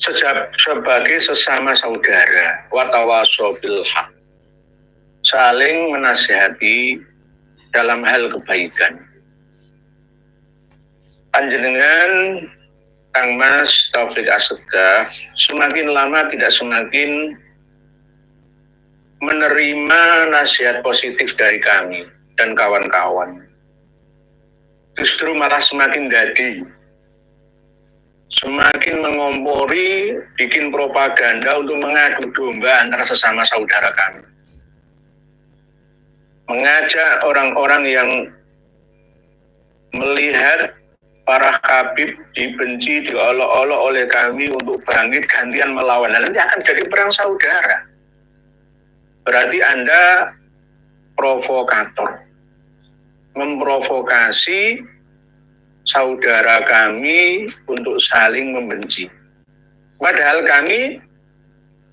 sebagai sesama saudara, watawasau bil haq, saling menasihati dalam hal kebaikan. Panjenengan Kang Mas Taufik Assegaf semakin lama tidak semakin menerima nasihat positif dari kami dan kawan-kawan. Justru malah semakin dadi, semakin mengompori, bikin propaganda untuk mengadu domba antara sesama saudara kami. Mengajak orang-orang yang melihat para habib dibenci, diolok-olok oleh kami untuk bangkit gantian melawan. Nanti akan jadi perang saudara. Berarti Anda provokator, memprovokasi saudara kami untuk saling membenci. Padahal kami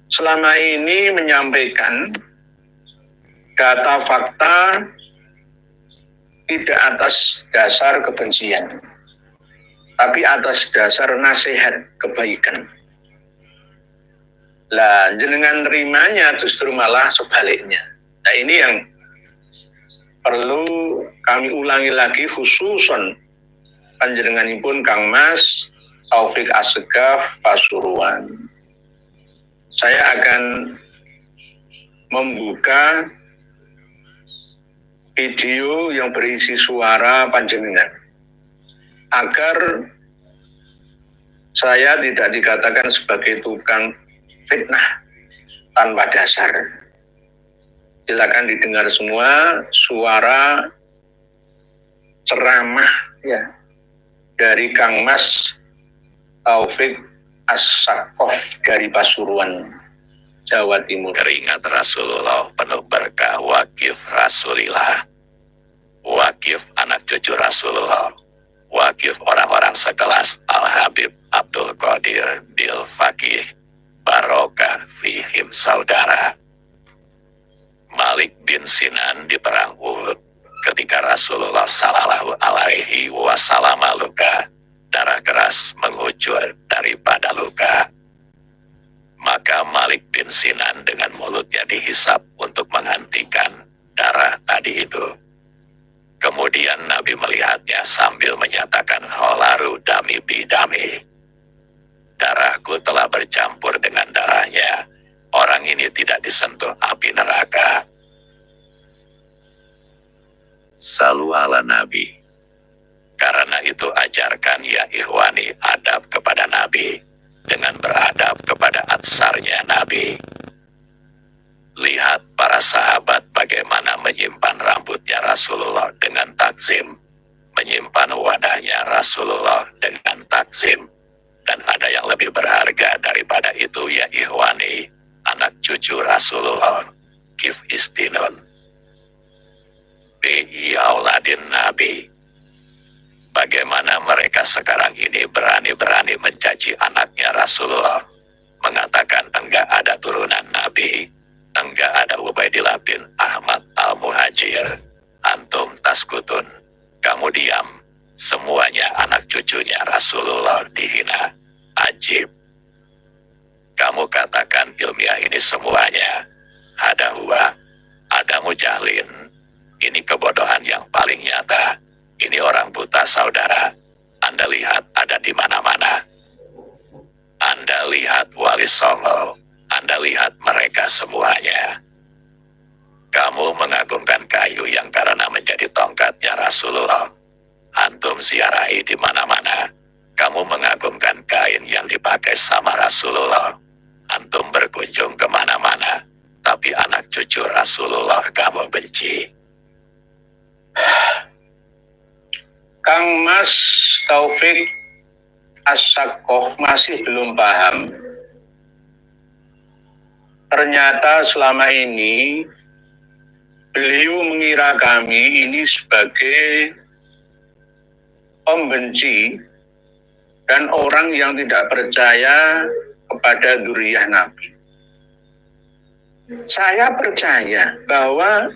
selama ini menyampaikan data fakta tidak atas dasar kebencian, tapi atas dasar nasihat kebaikan. Lah, jenengan nerimanya justru malah sebaliknya. Nah, ini yang perlu kami ulangi lagi, khususon panjenenganipun Kang Mas Taufik Assegaf Pasuruan. Saya akan membuka video yang berisi suara panjenengan agar saya tidak dikatakan sebagai tukang fitnah tanpa dasar. Silakan didengar semua suara ceramah ya dari Kang Mas Taufik Assegaf dari Pasuruan, Jawa Timur. Keringat Rasulullah penuh berkah, wakif Rasulillah, wakif anak cucu Rasulullah, wakif orang-orang sekelas Al-Habib Abdul Qadir Bil Faqih, barokah fihim saudara. Malik bin Sinan di perang Uhud, ketika Rasulullah Sallallahu Alaihi Wasallam luka, darah keras mengucur daripada luka. Maka Malik bin Sinan dengan mulutnya dihisap untuk menghentikan darah tadi itu. Kemudian Nabi melihatnya sambil menyatakan, holaru dami bidami, darahku telah bercampur dengan darahnya. Orang ini tidak disentuh api neraka. Salu ala Nabi. Karena itu ajarkan ya ikhwani adab kepada Nabi dengan beradab kepada atsarnya Nabi. Lihat para sahabat bagaimana menyimpan rambutnya Rasulullah dengan takzim, menyimpan wadahnya Rasulullah dengan takzim. Dan ada yang lebih berharga daripada itu ya ikhwani, anak cucu Rasulullah, kif istinun bi auladin Nabi. Bagaimana mereka sekarang ini berani-berani mencaci anaknya Rasulullah, mengatakan enggak ada turunan Nabi, enggak ada Ubaidillah bin Ahmad al-Muhajir, antum taskutun, kamu diam, semuanya anak cucunya Rasulullah dihina, ajib. Kamu katakan ilmiah ini semuanya, hada huwa, ada mujahlin, ini kebodohan yang paling nyata. Ini orang buta saudara. Anda lihat ada di mana-mana. Anda lihat Wali Songo. Anda lihat mereka semuanya. Kamu mengagungkan kayu yang karena menjadi tongkatnya Rasulullah. Antum ziarahi di mana-mana. Kamu mengagungkan kain yang dipakai sama Rasulullah. Antum berkunjung kemana-mana. Tapi anak cucu Rasulullah kamu benci. Kang Mas Taufik Assegaf masih belum paham. Ternyata selama ini beliau mengira kami ini sebagai pembenci dan orang yang tidak percaya kepada dzurriyyah Nabi. Saya percaya bahwa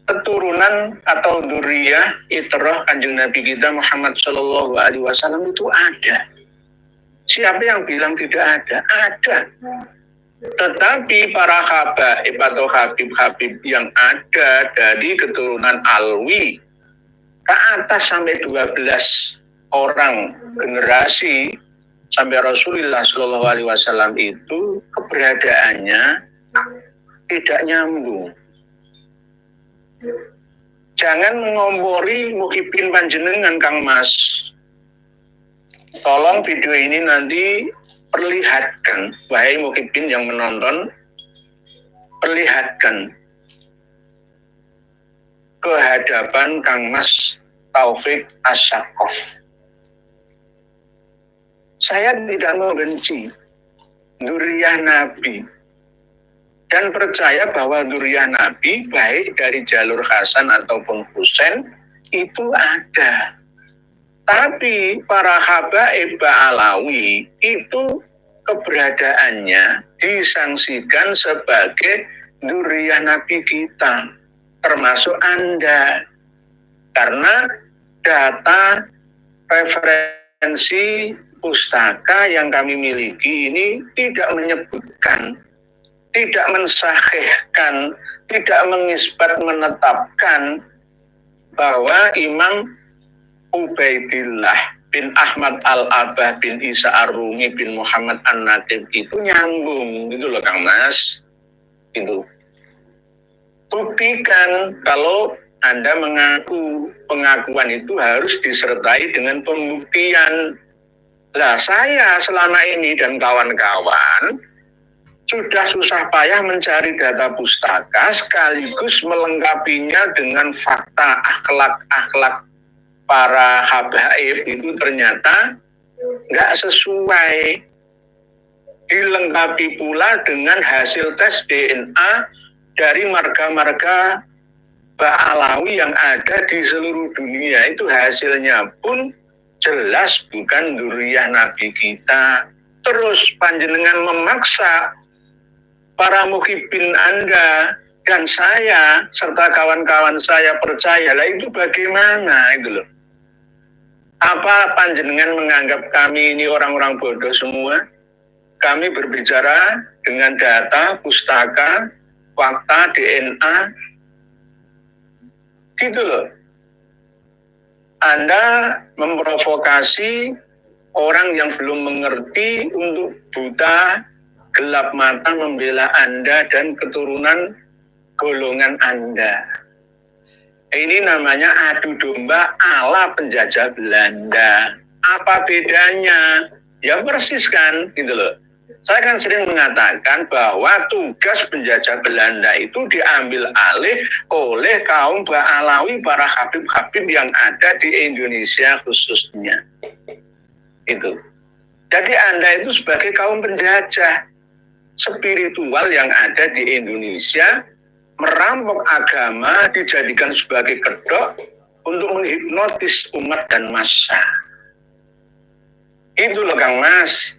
keturunan atau dzurriyyah itrah Kanjeng Nabi kita Muhammad Shallallahu Alaihi Wasallam itu ada. Siapa yang bilang tidak ada? Ada. Tetapi para habaib atau habib-habib yang ada dari keturunan Alwi ke atas sampai 12 orang generasi sampai Rasulullah Shallallahu Alaihi Wasallam itu keberadaannya tidak nyambung. Jangan mengompori Muhyiddin panjenengan, Kang Mas. Tolong video ini nanti perlihatkan, wahai Muhyiddin yang menonton, perlihatkan ke hadapan Kang Mas Taufik As-Saqqaf. Saya tidak membenci dzurriyyah Nabi dan percaya bahwa dzurriyyah Nabi baik dari jalur Hasan ataupun Husain itu ada. Tapi para habaib Ba'alawi itu keberadaannya disangsikan sebagai dzurriyyah Nabi kita, termasuk Anda. Karena data referensi pustaka yang kami miliki ini tidak menyebutkan, tidak mensahihkan, tidak mengisbat menetapkan bahwa Imam Ubaidillah bin Ahmad Al-Abah bin Isa Ar-Rumi bin Muhammad An-Natib itu nyambung, gitu loh Kang Mas. Itu buktikan kalau Anda mengaku, pengakuan itu harus disertai dengan pembuktian. Lah saya selama ini dan kawan-kawan sudah susah payah mencari data pustaka sekaligus melengkapinya dengan fakta akhlak-akhlak para habaib itu ternyata nggak sesuai. Dilengkapi pula dengan hasil tes DNA dari marga-marga Ba'alawi yang ada di seluruh dunia. Itu hasilnya pun jelas bukan dzurriyyah Nabi kita. Terus panjenengan memaksa para muhibbin Anda dan saya serta kawan-kawan saya percaya. Lah itu bagaimana itu loh? Apa panjenengan menganggap kami ini orang-orang bodoh semua? Kami berbicara dengan data, pustaka, fakta, DNA, gitu loh. Anda memprovokasi orang yang belum mengerti untuk buta, gelap mata membela Anda dan keturunan golongan Anda. Ini namanya adu domba ala penjajah Belanda. Apa bedanya? Ya persis kan, gitu loh. Saya kan sering mengatakan bahwa tugas penjajah Belanda itu diambil alih oleh kaum Ba'alawi, para habib-habib yang ada di Indonesia khususnya. Itu. Jadi Anda itu sebagai kaum penjajah spiritual yang ada di Indonesia, merampok agama, dijadikan sebagai kedok untuk menghipnotis umat dan massa. Itu loh Kang Mas.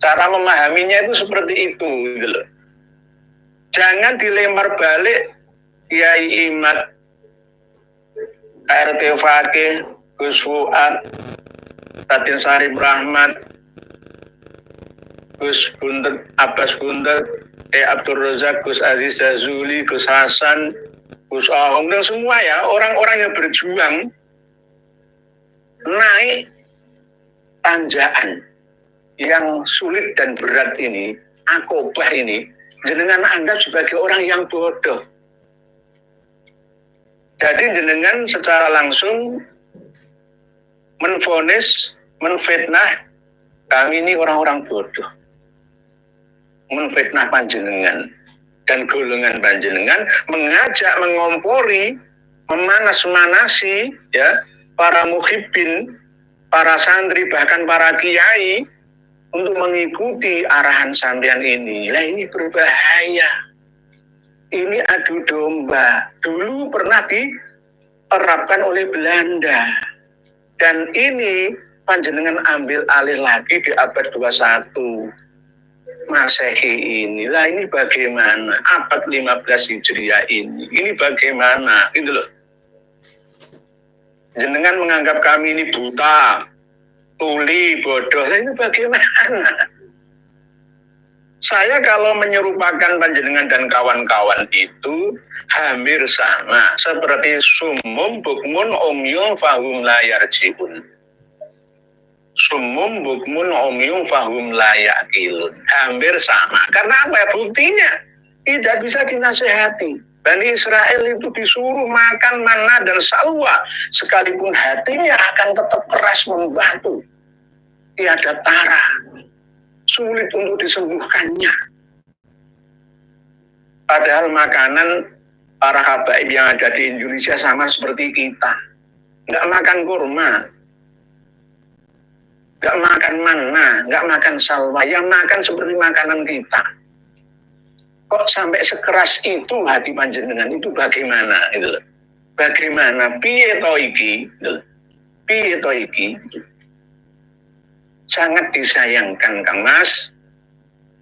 Cara memahaminya itu seperti itu, gitu loh. Jangan dilempar balik Kiai Imad, RT Fakih, Gus Fuad, Raden Syarif Rahmat, Gus Buntet, Abbas Buntet, Abdul Razak, Gus Aziz Jazuli, Gus Hasan, Gus Ahong, dan semua ya orang-orang yang berjuang naik tanjakan yang sulit dan berat ini, akobah ini, jenengan anggap sebagai orang yang bodoh. Jadi jenengan secara langsung menvonis, menfitnah kami ini orang-orang bodoh, menfitnah panjenengan dan golongan panjenengan, mengajak, mengompori, memanas-manasi ya para muhibbin, para santri, bahkan para kiai untuk mengikuti arahan sampean ini. Lah ini berbahaya. Ini adu domba. Dulu pernah diterapkan oleh Belanda. Dan ini panjenengan ambil alih lagi di abad 21 Masehi ini. Lah ini bagaimana? Abad 15 Hijriah ini. Ini bagaimana? Gitu loh. Jenengan menganggap kami ini buta, tuli, bodoh, itu bagaimana? Saya kalau menyerupakan panjenengan dan kawan-kawan itu hampir sama seperti sumum bukmun umyum fahum la yarjiun. Sumum bukmun umyum fahum la yaqilun. Hampir sama. Karena apa? Buktinya tidak bisa dinasehati. Bani Israel itu disuruh makan manna dan salwa, sekalipun hatinya akan tetap keras membatu. Tiada tara, sulit untuk disembuhkannya. Padahal makanan para habaib yang ada di Indonesia sama seperti kita. Nggak makan kurma, nggak makan manna, nggak makan salwa, yang makan seperti makanan kita. Kok sampai sekeras itu hati panjenengan itu bagaimana? Gitu. Bagaimana? Piye to iki? Piye to iki? Sangat disayangkan Kang Mas,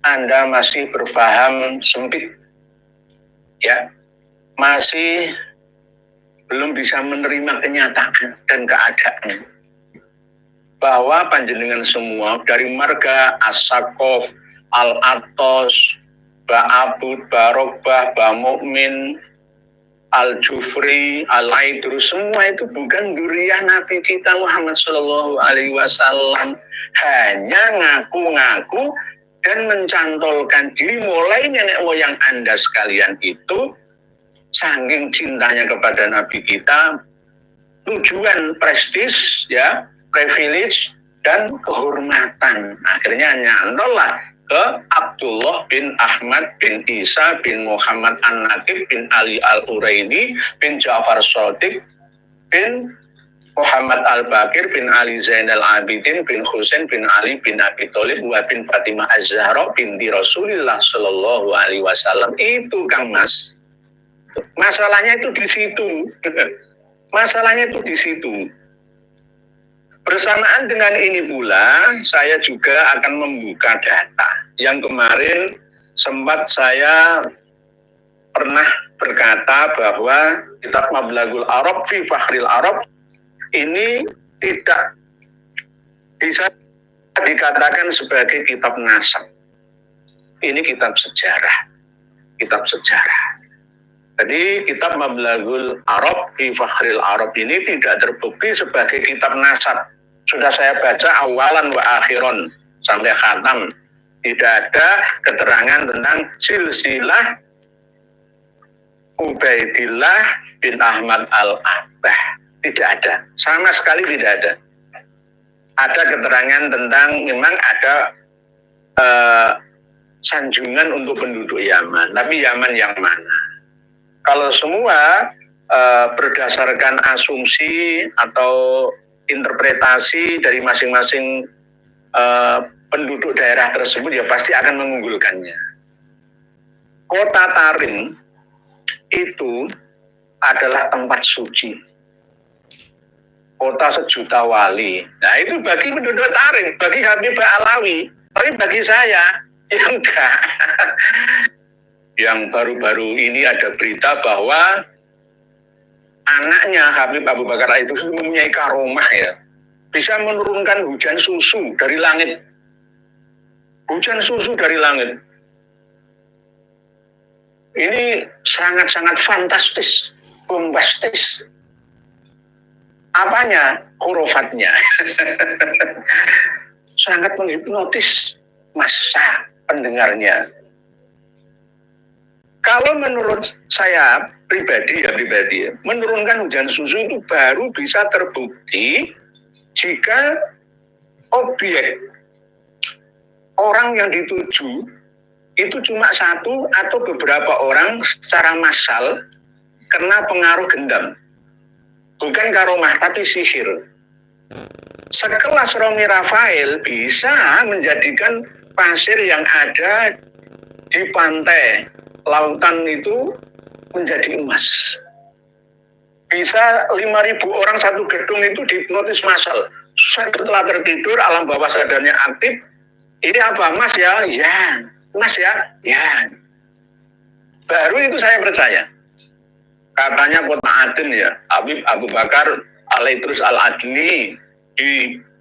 Anda masih berpaham sempit, ya, masih belum bisa menerima kenyataan dan keadaan bahwa panjenengan semua dari marga As-Sakof, Al-Atos, Ba'abud, Barokbah, Ba'Mu'min, Al-Jufri, Al-Aidrus, semua itu bukan dzurriyyah Nabi kita Muhammad Shallallahu Alaihi Wasallam, hanya ngaku-ngaku dan mencantolkan diri. Mulai nenek moyang Anda sekalian itu saking cintanya kepada Nabi kita, tujuan prestis, ya, privilege dan kehormatan, akhirnya nyantol lah ke Abdullah bin Ahmad bin Isa bin Muhammad An-Nakib bin Ali Al-Uraini bin Ja'far Shadiq bin Muhammad Al-Bakir bin Ali Zainal Abidin bin Husain bin Ali bin Abi Thalib wa bin Fatimah Az-Zahra binti Rasulillah Shallallahu Alaihi Wasallam. Itu Kang Mas, masalahnya itu di situ. Masalahnya itu di situ. Bersamaan dengan ini pula, saya juga akan membuka data yang kemarin sempat saya pernah berkata bahwa kitab Mablaghul Arab fi Fakhril Arab ini tidak bisa dikatakan sebagai kitab nasab. Ini kitab sejarah. Kitab sejarah. Jadi kitab Mablaghul Arab fi Fakhril Arab ini tidak terbukti sebagai kitab nasab. Sudah saya baca awalan wa akhiron sampai khatam. Tidak ada keterangan tentang silsilah Ubaidillah bin Ahmad Al-Abbah. Tidak ada. Sama sekali tidak ada. Ada keterangan tentang memang ada sanjungan untuk penduduk Yaman. Tapi Yaman yang mana? Kalau semua berdasarkan asumsi atau interpretasi dari masing-masing penduduk daerah tersebut, ya pasti akan mengunggulkannya. Kota Tarim itu adalah tempat suci, kota sejuta wali. Nah itu bagi penduduk Tarim, bagi Habib Alawi. Tapi bagi saya, ya enggak. Yang baru-baru ini ada berita bahwa anaknya Habib Abu Bakar itu mempunyai karomah, ya, bisa menurunkan hujan susu dari langit. Hujan susu dari langit. Ini sangat-sangat fantastis, bombastis. Apanya? Hurufatnya. Sangat menghipnotis masa pendengarnya. Kalau menurut saya pribadi, menurunkan hujan susu itu baru bisa terbukti jika objek orang yang dituju itu cuma satu atau beberapa orang secara massal kena pengaruh gendam. Bukan karomah, tapi sihir. Sekelas Romi Rafael bisa menjadikan pasir yang ada di pantai lautan itu menjadi emas. Bisa 5.000 orang satu gedung itu dihipnotis massal. Setelah tertidur, alam bawah sadarnya aktif. Ini apa, Mas ya? Ya. Mas ya? Ya. Baru itu saya percaya. Katanya kota Aden, ya, Habib Abu Bakar Al-Idrus Al-Adni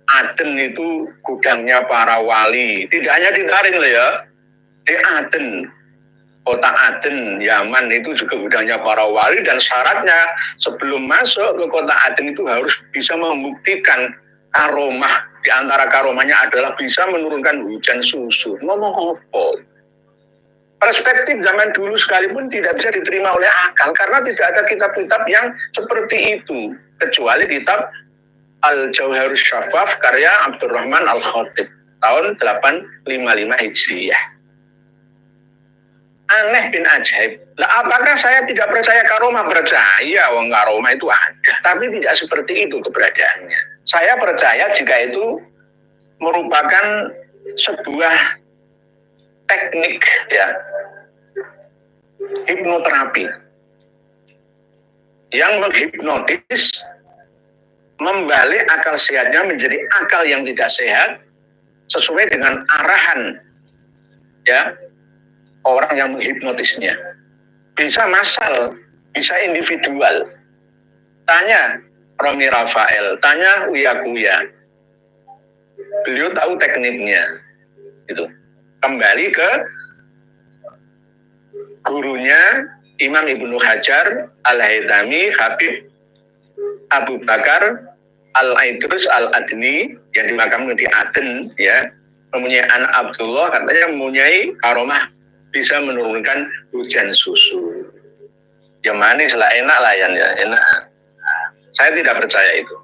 Aden itu gudangnya para wali. Tidak hanya di Tarim loh ya, di Aden, kota Aden, Yaman itu juga gudangnya para wali, dan syaratnya sebelum masuk ke kota Aden itu harus bisa membuktikan karomah. Di antara karomahnya adalah bisa menurunkan hujan susu. Ngomong apa? Perspektif zaman dulu sekalipun tidak bisa diterima oleh akal karena tidak ada kitab-kitab yang seperti itu kecuali kitab Al-Jauharus Syafaf karya Abdurrahman Al-Khatib tahun 855 Hijriyah. Aneh bin ajaib. Lah apakah saya tidak percaya karomah? Percaya, wong karomah itu ada, tapi tidak seperti itu keberadaannya. Saya percaya jika itu merupakan sebuah teknik ya hipnoterapi yang menghipnotis, membalik akal sehatnya menjadi akal yang tidak sehat sesuai dengan arahan ya orang yang menghipnotisnya. Bisa massal, bisa individual. Tanya Romi Rafael, tanya Uya Kuya. Beliau tahu tekniknya. Itu. Kembali ke gurunya Imam Ibnu Hajar Al-Haytami, Habib Abu Bakar Al-Aidrus Al-Adni yang dimakamkan di Aden ya, mempunyai anak Abdullah, katanya mempunyai karomah bisa menurunkan hujan susu. Ya manis lah, enak lah ya, enak. Saya tidak percaya itu.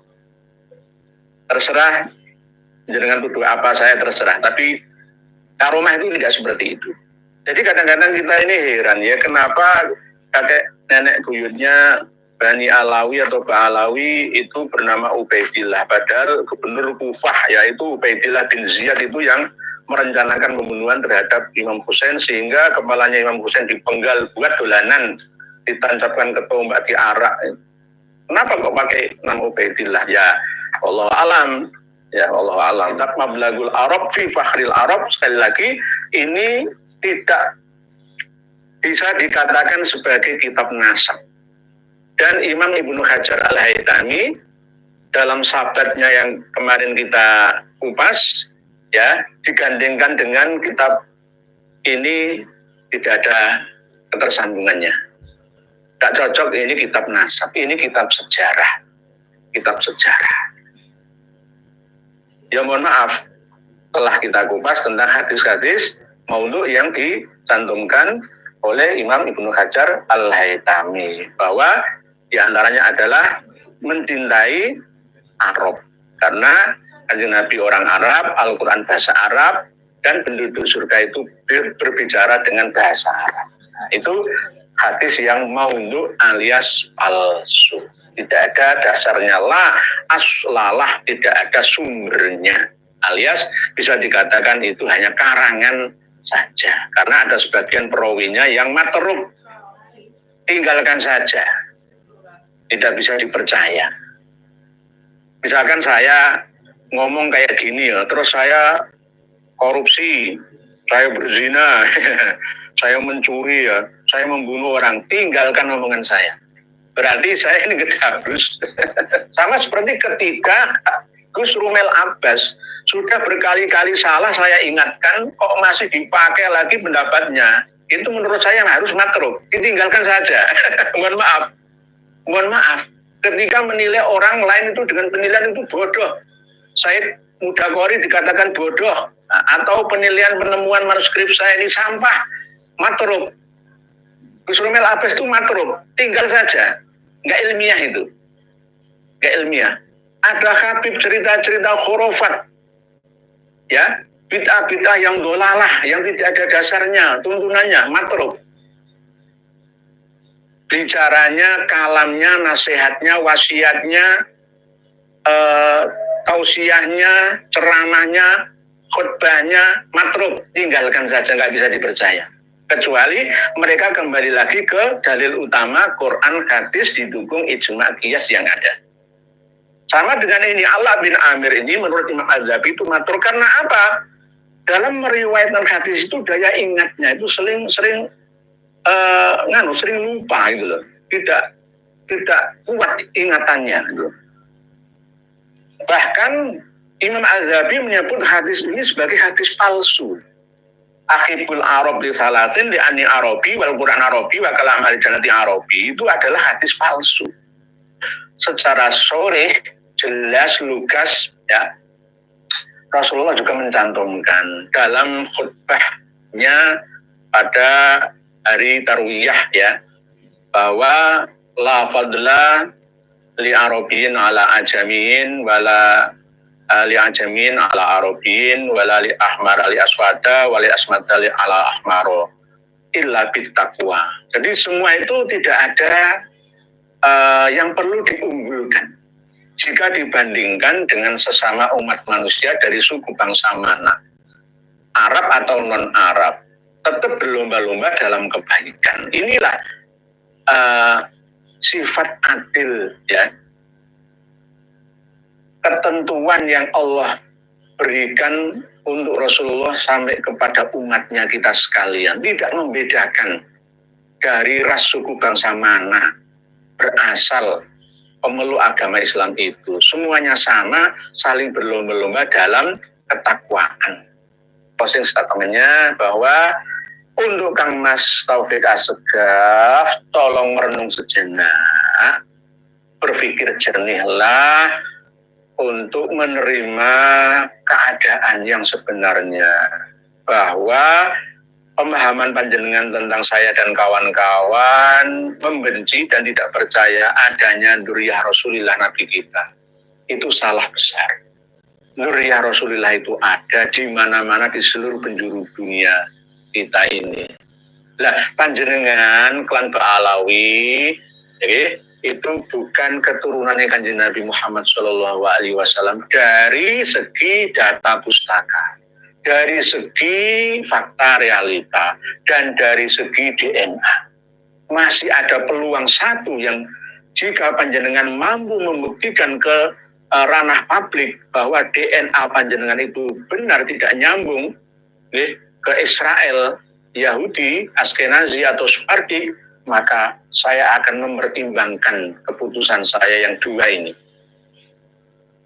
Terserah dengan tuduh apa saya terserah, tapi karomah itu tidak seperti itu. Jadi kadang-kadang kita ini heran ya, kenapa kakek nenek buyutnya Bani Alawi atau Ba'alawi itu bernama Ubaidillah, padahal gubernur Kufah yaitu Ubaidillah bin Ziyad itu yang merencanakan pembunuhan terhadap Imam Husain sehingga kepalanya Imam Husain dipenggal buat dolanan, ditancapkan ke tombak di arak. Kenapa kok pakai nama Ubaidillah? Ya Allah alam, ya Allah alam. Tak mablagul Arab fi fakhril Arab, sekali lagi ini tidak bisa dikatakan sebagai kitab nasab. Dan Imam Ibnu Hajar Al-Haytami dalam sabdatnya yang kemarin kita kupas ya, digandengkan dengan kitab ini tidak ada ketersambungannya. Tak cocok, ini kitab nasab, ini kitab sejarah. Kitab sejarah. Ya mohon maaf, telah kita kupas tentang hadis-hadis maudhu yang dicantumkan oleh Imam Ibnu Hajar Al-Haytami, bahwa diantaranya adalah mencintai Arab, karena Kanjeng Nabi orang Arab, Al-Quran bahasa Arab, dan penduduk surga itu berbicara dengan bahasa Arab. Nah, itu hadis yang maudhu alias palsu. Tidak ada dasarnya, la aslalah, tidak ada sumbernya, alias bisa dikatakan itu hanya karangan saja, karena ada sebagian perawinya yang matruk, tinggalkan saja, tidak bisa dipercaya. Misalkan saya ngomong kayak gini ya, terus saya korupsi, saya berzina, saya mencuri ya, saya membunuh orang, tinggalkan omongan saya. Berarti saya ini gedabrus. Sama seperti ketika Gus Rumel Abbas sudah berkali-kali salah saya ingatkan, kok masih dipakai lagi pendapatnya. Itu menurut saya harus matruk, ditinggalkan saja. Mohon maaf. Mohon maaf, ketika menilai orang lain itu dengan penilaian itu bodoh. Said Mudakori dikatakan bodoh, atau penilaian penemuan manuskrip saya ini sampah, matruk. Gus Rumel Abbas itu matruk, tinggal saja. Nggak ilmiah itu. Nggak ilmiah. Ada Habib cerita-cerita khurafat. Ya, bid'ah-bid'ah yang dolalah, yang tidak ada dasarnya, tuntunannya, matruk. Bicaranya, kalamnya, nasihatnya, wasiatnya, tausiahnya, ceramahnya, khutbahnya, matruk, tinggalkan saja, nggak bisa dipercaya. Kecuali mereka kembali lagi ke dalil utama Quran, hadis didukung ijma' qiyas yang ada. Sama dengan ini, Allah bin Amir ini menurut Imam Az-Zahabi itu matruk karena apa? Dalam meriwayatkan hadis itu daya ingatnya itu sering lupa gitu loh, tidak kuat ingatannya gitu. Bahkan Imam Az-Zahabi menyebut hadis ini sebagai hadis palsu. Akhibul Arab li salasin li ani Arabi wal Quran Arabi wa kalam al jannati Arabi itu adalah hadis palsu. Secara sore jelas lugas ya. Rasulullah juga mencantumkan dalam khutbahnya pada hari Tarwiyah ya, bahwa la fadla li Arabiyin ala ajamin wala li ajamin ala Arabiyin wala li ahmar ali aswada wali asmad ali ala ahmaro illa bittaqwa. Jadi semua itu tidak ada yang perlu diunggulkan jika dibandingkan dengan sesama umat manusia dari suku bangsa mana, Arab atau non-Arab, tetap berlomba-lomba dalam kebaikan. Inilah sifat adil ya, ketentuan yang Allah berikan untuk Rasulullah sampai kepada umatnya kita sekalian, tidak membedakan dari ras suku bangsa mana berasal pemeluk agama Islam itu. Semuanya sama, saling berlomba-lomba dalam ketakwaan. Closing statementnya bahwa untuk Kang Mas Taufik Assegaf, tolong merenung sejenak, berpikir jernihlah untuk menerima keadaan yang sebenarnya, bahwa pemahaman panjenengan tentang saya dan kawan-kawan membenci dan tidak percaya adanya dzurriyyah Rasulullah Nabi kita. Itu salah besar. Dzurriyyah Rasulullah itu ada di mana-mana di seluruh penjuru dunia kita ini. Lah panjenengan klan Ba'alawi itu bukan keturunannya Kanjeng Nabi Muhammad SAW dari segi data pustaka, dari segi fakta realita, dan dari segi DNA. Masih ada peluang satu yang jika panjenengan mampu membuktikan ke ranah publik bahwa DNA panjenengan itu benar tidak nyambung ke Israel, Yahudi, Askenazi atau Sephardi, maka saya akan mempertimbangkan keputusan saya yang dua ini.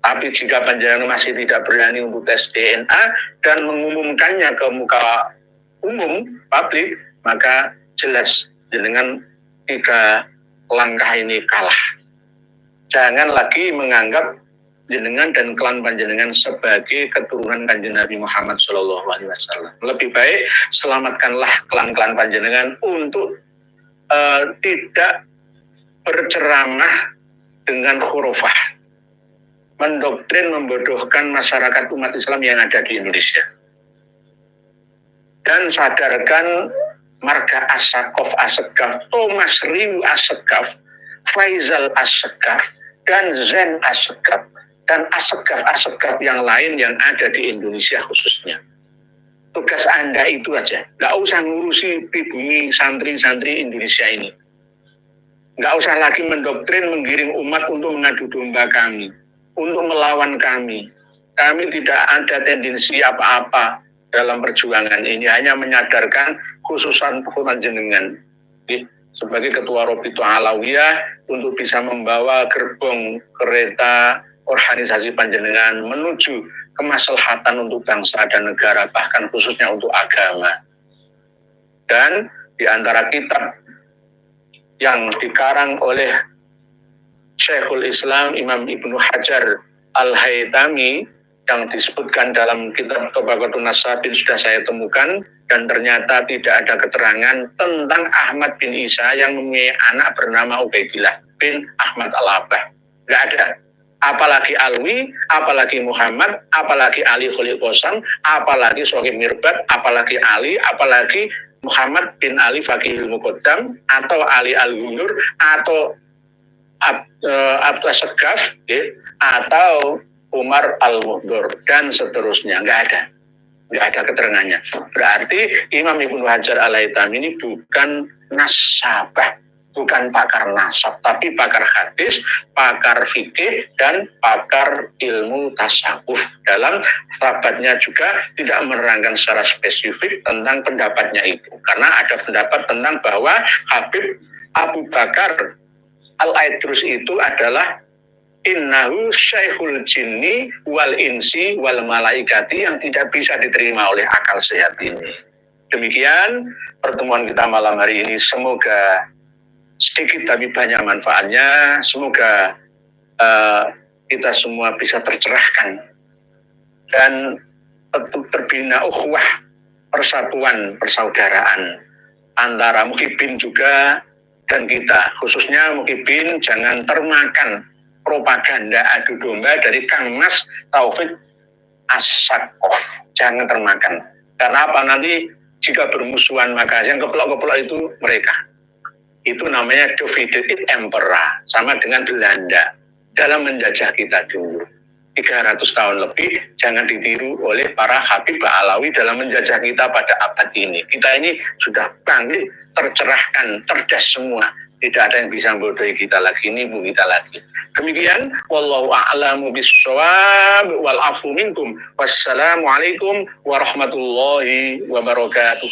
Tapi jika panjenengan masih tidak berani untuk tes DNA dan mengumumkannya ke muka umum, publik, maka jelas dengan 3 langkah ini kalah. Jangan lagi menganggap jenengan dan klan panjenengan sebagai keturunan Kanjeng Nabi Muhammad SAW. Lebih baik selamatkanlah klan-klan panjenengan untuk tidak berceramah dengan khurafah, mendoktrin, membodohkan masyarakat umat Islam yang ada di Indonesia. Dan sadarkan marga Assaqaf Assegaf, Thomas Riu Assegaf, Faisal Assegaf, dan Zen Assegaf, dan Assegaf yang lain yang ada di Indonesia khususnya. Tugas Anda itu aja, nggak usah ngurusi pribumi santri-santri Indonesia ini. Nggak usah lagi mendoktrin, menggiring umat untuk mengadu domba kami, untuk melawan kami. Kami tidak ada tendensi apa-apa dalam perjuangan ini, hanya menyadarkan khususan jenengan sebagai Ketua Robito Alawiyah untuk bisa membawa gerbong kereta organisasi panjenengan menuju kemaslahatan untuk bangsa dan negara, bahkan khususnya untuk agama. Dan di antara kitab yang dikarang oleh Syekhul Islam Imam Ibnu Hajar Al-Haytami yang disebutkan dalam kitab Tabaqatun Nasabin sudah saya temukan, dan ternyata tidak ada keterangan tentang Ahmad bin Isa yang mempunyai anak bernama Ubaidillah bin Ahmad Al-Abbah. Tidak ada. Apalagi Alwi, apalagi Muhammad, apalagi Ali Khalil Qasam, apalagi Sohib Mirbat, apalagi Ali, apalagi Muhammad bin Ali Faqihul Muqaddam, atau Ali Al-Gunur, atau Abdul Segaf, atau Umar Al-Muhdur, dan seterusnya. Nggak ada keterangannya. Berarti Imam Ibnu Hajar Al-Haytami ini bukan nasabah, bukan pakar nasab, tapi pakar hadis, pakar fikih, dan pakar ilmu tasawuf. Dalam sahabatnya juga tidak menerangkan secara spesifik tentang pendapatnya itu. Karena ada pendapat tentang bahwa Habib Abu Bakar Al-Aidrus itu adalah innahu syekhul jinni wal insi wal malaikati, yang tidak bisa diterima oleh akal sehat ini. Demikian pertemuan kita malam hari ini, semoga sedikit tapi banyak manfaatnya. Semoga kita semua bisa tercerahkan dan tetap terbina ukhuwah, persatuan, persaudaraan antara Muhibin juga dan kita. Khususnya Muhibin jangan termakan propaganda adu domba dari Kang Mas Taufik As-Saqqaf. Jangan termakan. Karena apa? Nanti jika bermusuhan maka yang keplok-keplok itu mereka. Itu namanya divided impera, sama dengan Belanda dalam menjajah kita dulu 300 tahun lebih. Jangan ditiru oleh para Habib Alawi dalam menjajah kita pada abad ini. Kita ini sudah bangkit, tercerahkan, cerdas semua. Tidak ada yang bisa membodohi kita lagi, nipu kita lagi. Demikian, wallahu a'lamu bissawab wal afu minkum. Wassalamualaikum warahmatullahi wabarakatuh.